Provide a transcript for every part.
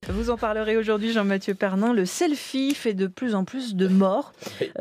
Vous en parlerez aujourd'hui, Jean-Mathieu Pernin. Le selfie fait de plus en plus de morts.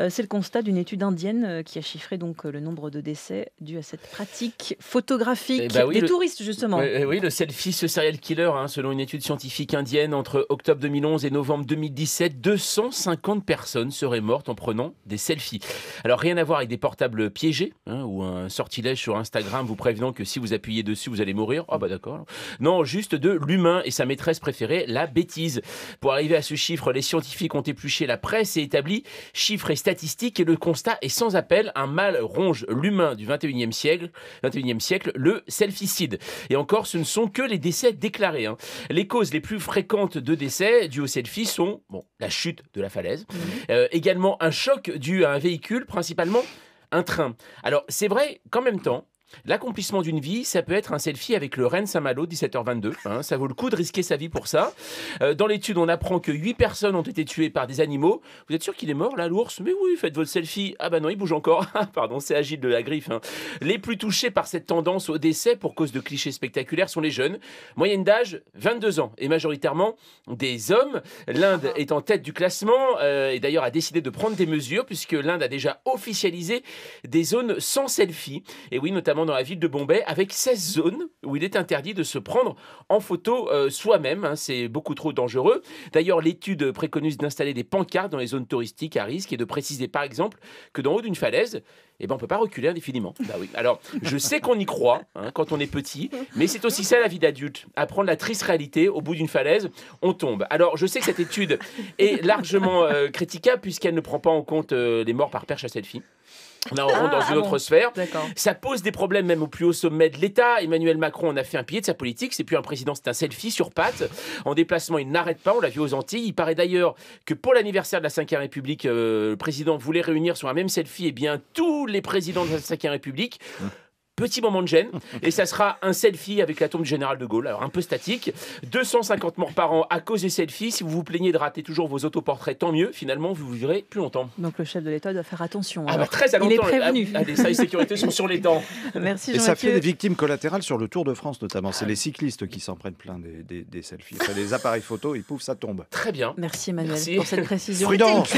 C'est le constat d'une étude indienne qui a chiffré donc le nombre de décès dus à cette pratique photographique des touristes, justement. Oui, le selfie, ce serial killer, selon une étude scientifique indienne, entre octobre 2011 et novembre 2017, 250 personnes seraient mortes en prenant des selfies. Alors, rien à voir avec des portables piégés ou un sortilège sur Instagram vous prévenant que si vous appuyez dessus, vous allez mourir. Ah bah d'accord. Non, juste de l'humain et sa maîtresse préférée, la bêtise. Pour arriver à ce chiffre, les scientifiques ont épluché la presse et établi chiffres et statistiques, et le constat est sans appel. Un mal ronge l'humain du 21e siècle, le selficide. Et encore, ce ne sont que les décès déclarés. Les causes les plus fréquentes de décès dus au selfie sont la chute de la falaise, également un choc dû à un véhicule, principalement un train. Alors, c'est vrai qu'en même temps, l'accomplissement d'une vie, ça peut être un selfie avec le renne Saint-Malo, 17h22. Ça vaut le coup de risquer sa vie pour ça. Dans l'étude, on apprend que 8 personnes ont été tuées par des animaux. Vous êtes sûr qu'il est mort, là, l'ours? Mais oui, faites votre selfie. Ah bah non, il bouge encore. Pardon, c'est Agile de la Griffe. Les plus touchés par cette tendance au décès pour cause de clichés spectaculaires sont les jeunes. Moyenne d'âge, 22 ans. Et majoritairement des hommes. L'Inde est en tête du classement et d'ailleurs a décidé de prendre des mesures puisque l'Inde a déjà officialisé des zones sans selfie. Et oui, notamment dans la ville de Bombay, avec 16 zones où il est interdit de se prendre en photo soi-même. C'est beaucoup trop dangereux. D'ailleurs, l'étude préconise d'installer des pancartes dans les zones touristiques à risque et de préciser par exemple que d'en haut d'une falaise, on ne peut pas reculer indéfiniment. Bah oui. Alors, je sais qu'on y croit quand on est petit, mais c'est aussi ça la vie d'adulte. Apprendre la triste réalité, au bout d'une falaise, on tombe. Alors, je sais que cette étude est largement critiquable puisqu'elle ne prend pas en compte les morts par perche à selfie. Là, on rentre dans une autre sphère. D'accord. Ça pose des problèmes même au plus haut sommet de l'État. Emmanuel Macron en a fait un pilier de sa politique. C'est plus un président, c'est un selfie sur pattes. En déplacement, il n'arrête pas. On l'a vu aux Antilles. Il paraît d'ailleurs que pour l'anniversaire de la 5e République, le président voulait réunir sur un même selfie tous les présidents de la 5e République. Petit moment de gêne, et ça sera un selfie avec la tombe du général de Gaulle, alors un peu statique. 250 morts par an à cause des selfies. Si vous vous plaignez de rater toujours vos autoportraits, tant mieux, finalement vous vivrez plus longtemps. Donc le chef de l'État doit faire attention. Très à longtemps. Il est prévenu. Les services de sécurité sont sur les dents. Merci Jean-Mathieu. Et ça fait des victimes collatérales sur le Tour de France notamment. C'est les cyclistes qui s'en prennent plein des selfies. Enfin, les appareils photo, et pouf, ça tombe. Très bien. Merci Emmanuel pour cette précision. Prudence.